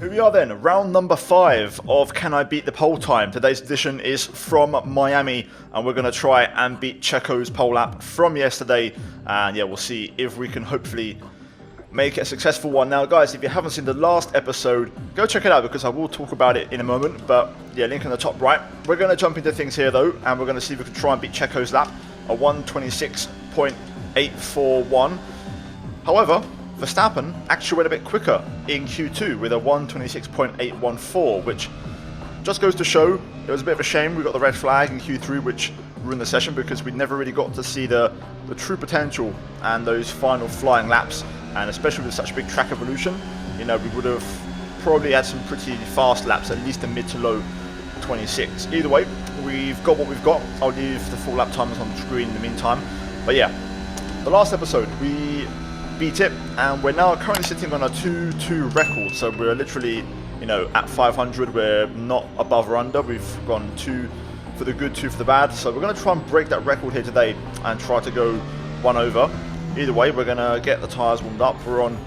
Here we are then, round number 5 of Can I Beat the Pole Time. Today's edition is from Miami, and we're going to try and beat Checo's pole lap from yesterday. And yeah, we'll see if we can hopefully make it a successful one. Now guys, if you haven't seen the last episode, go check it out because I will talk about it in a moment. But yeah, link in the top right. We're going to jump into things here though, and we're going to see if we can try and beat Checo's lap, a 1:26.841. However, Verstappen actually went a bit quicker in Q2 with a 1:26.814, which just goes to show it was a bit of a shame we got the red flag in Q3, which ruined the session because we never really got to see the true potential and those final flying laps. And especially with such a big track evolution, you know, we would have probably had some pretty fast laps, at least a mid to low 26. Either way, we've got what we've got. I'll leave the full lap timers on the screen in the meantime. But yeah, the last episode we beat it, and we're now currently sitting on a 2-2 record. So we're literally, you know, at 500. We're not above or under. We've gone 2 for the good, 2 for the bad. So we're going to try and break that record here today and try to go 1 over. Either way, we're going to get the tyres warmed up. We're on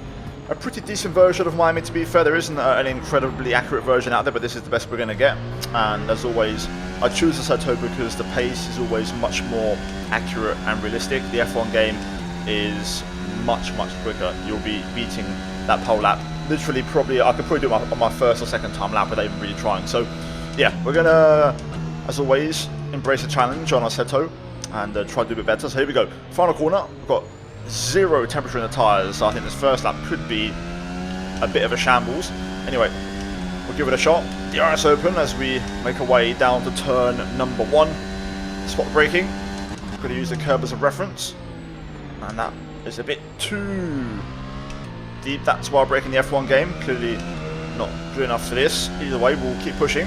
a pretty decent version of Miami, to be fair. There isn't an incredibly accurate version out there, but this is the best we're going to get. And as always, I choose the Sergio because the pace is always much more accurate and realistic. The F1 game is much quicker. You'll be beating that pole lap. Literally, I could probably do it on my first or second time lap without even really trying. So, yeah, we're going to, as always, embrace the challenge on our Sergio and try to do a bit better. So here we go. Final corner. We've got 0 temperature in the tyres, so I think this first lap could be a bit of a shambles. Anyway, we'll give it a shot. DRS open as we make our way down to turn number 1. Spot braking. Going to use the curb as a reference, and that is a bit too deep. That's why I'm breaking the F1 game. Clearly not good enough for this. Either way, we'll keep pushing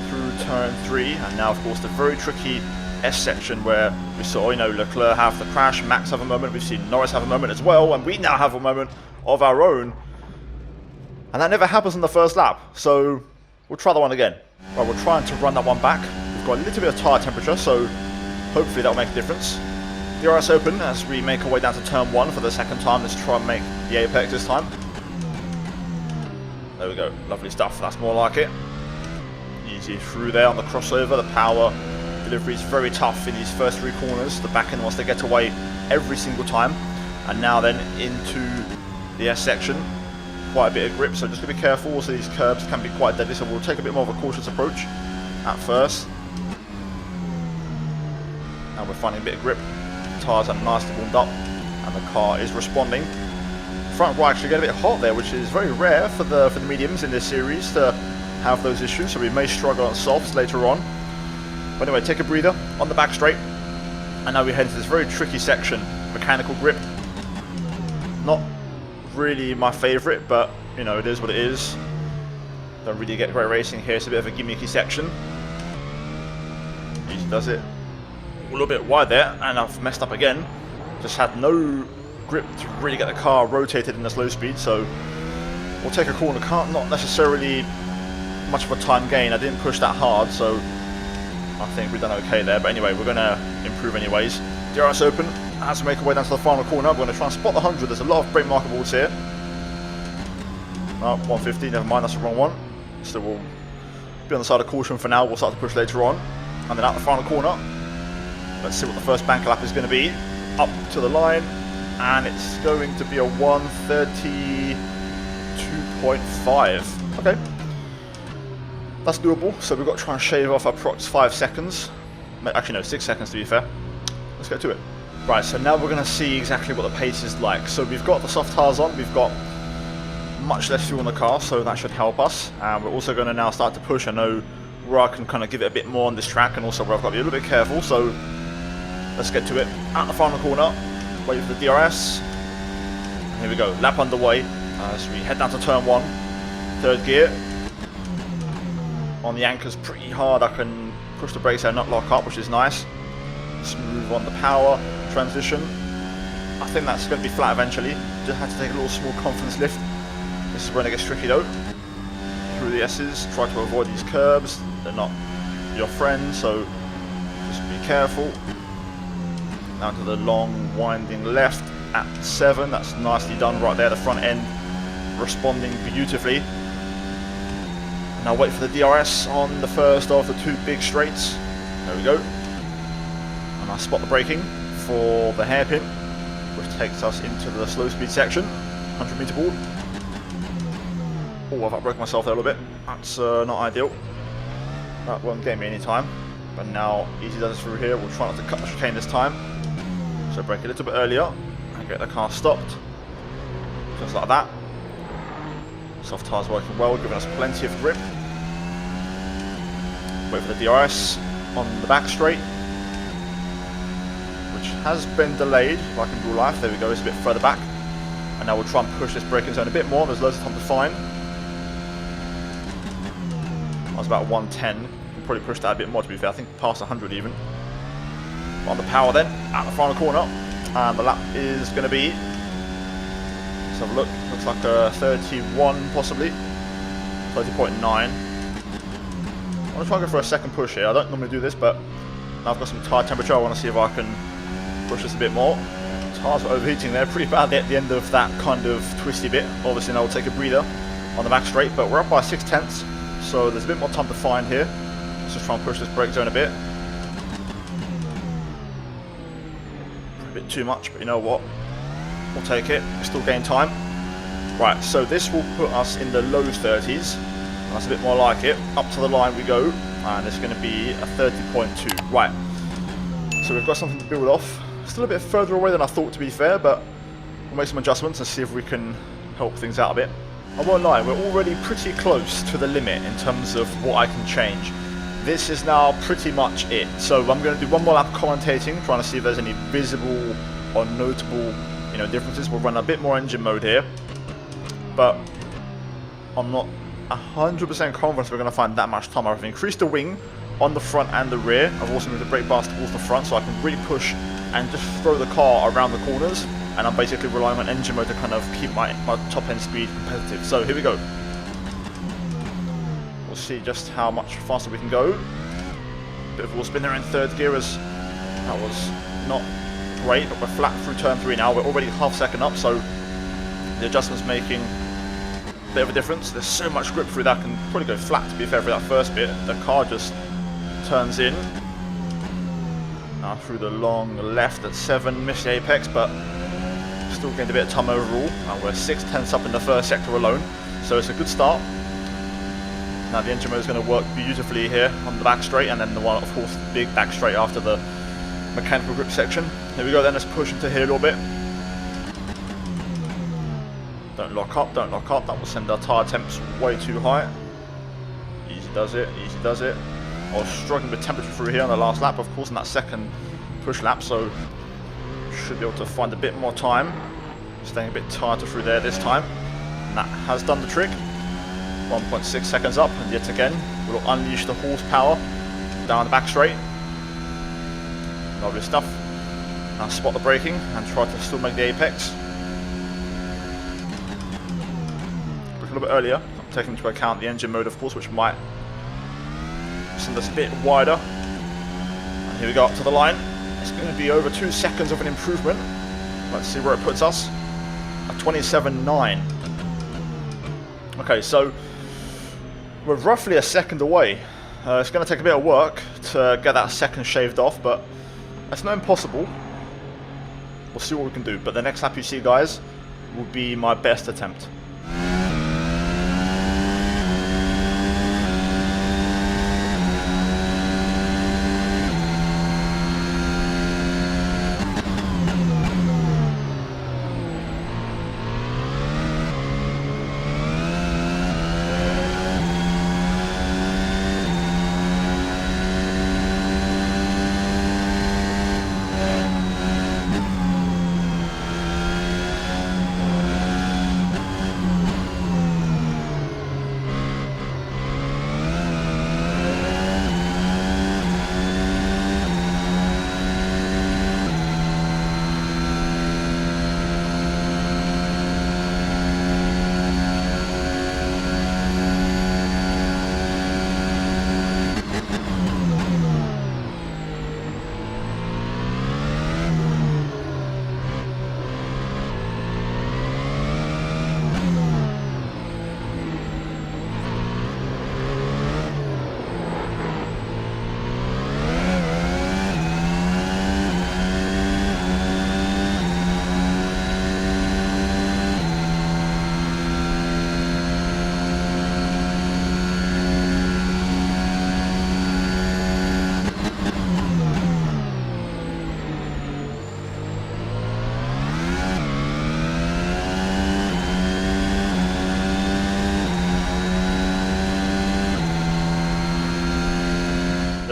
through turn 3, and now of course the very tricky S section where we saw, you know, Leclerc have the crash, Max have a moment, we've seen Norris have a moment as well, and we now have a moment of our own. And that never happens in the first lap, so we'll try that one again. Right, we're trying to run that one back. We've got a little bit of tyre temperature, so hopefully that'll make a difference. DRS open as we make our way down to turn 1 for the second time. Let's try and make the apex this time. There we go, lovely stuff, that's more like it. Easy through there on the crossover. The power delivery is very tough in these first 3 corners. The back end wants to get away every single time. And now then into the S section. Quite a bit of grip, so just gotta be careful. Also these curbs can be quite deadly, so we'll take a bit more of a cautious approach at first. Now we're finding a bit of grip. Tyres are nicely warmed up and the car is responding. Front right actually get a bit hot there, which is very rare for the mediums in this series to have those issues, so we may struggle on softs later on. But anyway, take a breather on the back straight, and now we head into this very tricky section. Mechanical grip, not really my favourite, but you know, it is what it is. Don't really get great racing here. It's a bit of a gimmicky section. Easy does it. A little bit wide there, and I've messed up again. Just had no grip to really get the car rotated in the slow speed, so we'll take a corner. Not necessarily much of a time gain. I didn't push that hard, so I think we've done okay there. But anyway, we're going to improve anyways. DRS open as we make our way down to the final corner. We're going to try and spot the 100. There's a lot of brake markables here. Oh, 150, never mind, that's the wrong one. So we'll be on the side of caution for now. We'll start to push later on. And then out the final corner. Let's see what the first bank lap is going to be. Up to the line, and it's going to be a 1:32.5. Okay, that's doable. So we've got to try and shave off approx 5 seconds. Actually, no, 6 seconds to be fair. Let's get to it. Right, so now we're going to see exactly what the pace is like. So we've got the soft tyres on. We've got much less fuel in the car, so that should help us. And we're also going to now start to push. I know where I can kind of give it a bit more on this track, and also where I've got to be a little bit careful. So let's get to it. At the final corner, wait for the DRS. Here we go, lap underway as we head down to turn 1, 3rd gear. On the anchors pretty hard, I can push the brakes and not lock up, which is nice. Smooth on the power transition. I think that's going to be flat eventually. Just had to take a little small confidence lift. This is when it gets tricky though. Through the S's, try to avoid these curbs. They're not your friend, so just be careful. Down to the long winding left at 7. That's nicely done right there. The front end responding beautifully. Now wait for the DRS on the first of the 2 big straights. There we go. And I spot the braking for the hairpin, which takes us into the slow speed section, 100 meter board. Oh, I've broken myself there a little bit. That's not ideal. That won't get me any time. But now Easy does it through here. We'll try not to cut the chicane this time. So brake a little bit earlier and get the car stopped. Just like that. Soft tyres working well, giving us plenty of grip. Wait for the DRS on the back straight, which has been delayed, like in real life. There we go, it's a bit further back. And now we'll try and push this braking zone a bit more. There's loads of time to find. I was about 110. Can probably push that a bit more, to be fair. I think past 100 even. On the power then, at the final corner. And the lap is going to be, let's have a look, looks like a 31 possibly. 30.9. I'm going to try and go for a second push here. I don't normally do this, but now I've got some tyre temperature. I want to see if I can push this a bit more. Tyres were overheating there pretty badly at the end of that kind of twisty bit. Obviously now we'll take a breather on the back straight, but we're up by 6/10, so there's a bit more time to find here. Let's just try and push this brake zone a bit. A bit too much, but you know what? We'll take it. We still gain time. Right, so this will put us in the low 30s. That's a bit more like it. Up to the line we go, and it's going to be a 30.2. Right, so we've got something to build off. Still a bit further away than I thought, to be fair, but we'll make some adjustments and see if we can help things out a bit. I won't lie, we're already pretty close to the limit in terms of what I can change. This is now pretty much it. So I'm going to do one more lap commentating, trying to see if there's any visible or notable, differences. We'll run a bit more engine mode here, but I'm not 100% confident we're going to find that much time. I've increased the wing on the front and the rear. I've also moved the brake bars towards the front so I can really push and just throw the car around the corners, and I'm basically relying on engine mode to kind of keep my top end speed competitive. So here we go. We'll see just how much faster we can go. Bit of wheel spin there in third gear, as that was not great, but we're flat through turn 3 now. We're already half second up, so the adjustment's making a bit of a difference. There's so much grip through that, I can probably go flat, to be fair, for that first bit. The car just turns in. Now through the long left at 7, missed the apex, but still gained a bit of time overall. And we're 6/10 up in the first sector alone, so it's a good start. Now the engine mode is going to work beautifully here on the back straight, and then the one, of course, the big back straight after the mechanical grip section. Here we go then, let's push into here a little bit. Don't lock up, don't lock up, that will send our tyre temps way too high. Easy does it, easy does it. I was struggling with temperature through here on the last lap, of course, in that second push lap, so should be able to find a bit more time. Staying a bit tighter through there this time, and that has done the trick. 1.6 seconds up, and yet again we'll unleash the horsepower down the back straight. Lovely stuff. Now spot the braking and try to still make the apex. A little bit earlier, taking into account the engine mode, of course, which might send us a bit wider. And here we go up to the line. It's going to be over 2 seconds of an improvement. Let's see where it puts us. At 27.9. Okay, so we're roughly a second away. It's going to take a bit of work to get that second shaved off, but that's not impossible. We'll see what we can do. But the next lap you see, guys, will be my best attempt.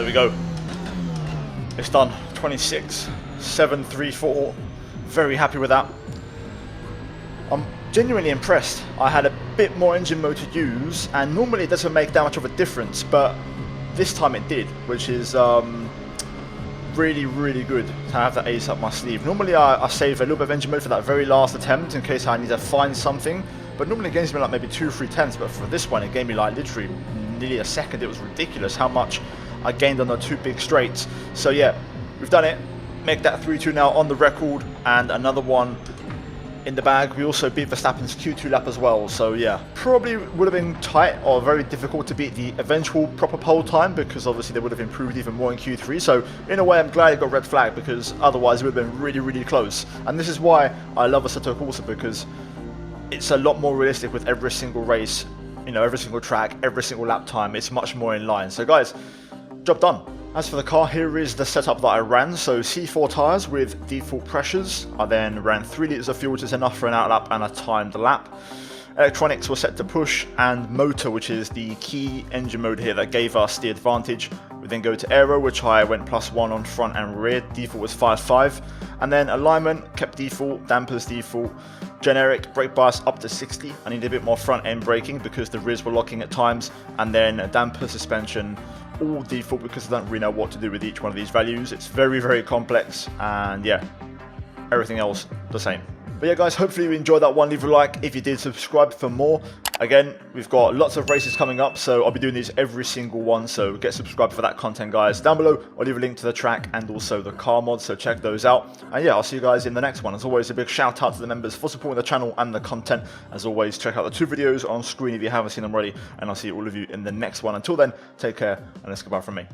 we go. It's done. 26.734. Very happy with that. I'm genuinely impressed. I had a bit more engine mode to use, and normally it doesn't make that much of a difference, but this time it did, which is really, really good to have that ace up my sleeve. Normally I save a little bit of engine mode for that very last attempt in case I need to find something, but normally it gives me like maybe 2-3 tenths, but for this one it gave me like literally nearly a second. It was ridiculous how much I gained on the 2 big straights. So yeah, we've done it. Make that 3-2 now on the record, and another one in the bag. We also beat Verstappen's Q2 lap as well, so yeah, probably would have been tight or very difficult to beat the eventual proper pole time, because obviously they would have improved even more in Q3. So in a way I'm glad it got red flag, because otherwise it would have been really, really close. And this is why I love Assetto Corsa, because it's a lot more realistic with every single race, you know, every single track, every single lap time. It's much more in line. So guys, job done. As for the car, here is the setup that I ran. So C4 tyres with default pressures. I then ran 3 litres of fuel, which is enough for an outlap, and a timed lap. Electronics were set to push, and motor, which is the key engine mode here that gave us the advantage. We then go to aero, which I went +1 on front and rear. Default was 5.5. And then alignment kept default, dampers default. Generic brake bias up to 60. I need a bit more front end braking because the rears were locking at times. And then a damper suspension, all default, because I don't really know what to do with each one of these values. It's very, very complex, and yeah, everything else the same. But yeah guys, hopefully you enjoyed that one. Leave a like if you did, subscribe for more. Again, we've got lots of races coming up, so I'll be doing these every single one, so get subscribed for that content guys. Down below I'll leave a link to the track and also the car mods, so check those out. And yeah, I'll see you guys in the next one. As always, a big shout out to the members for supporting the channel and the content. As always, check out the 2 videos on screen if you haven't seen them already, and I'll see all of you in the next one. Until then, take care, and it's goodbye from me.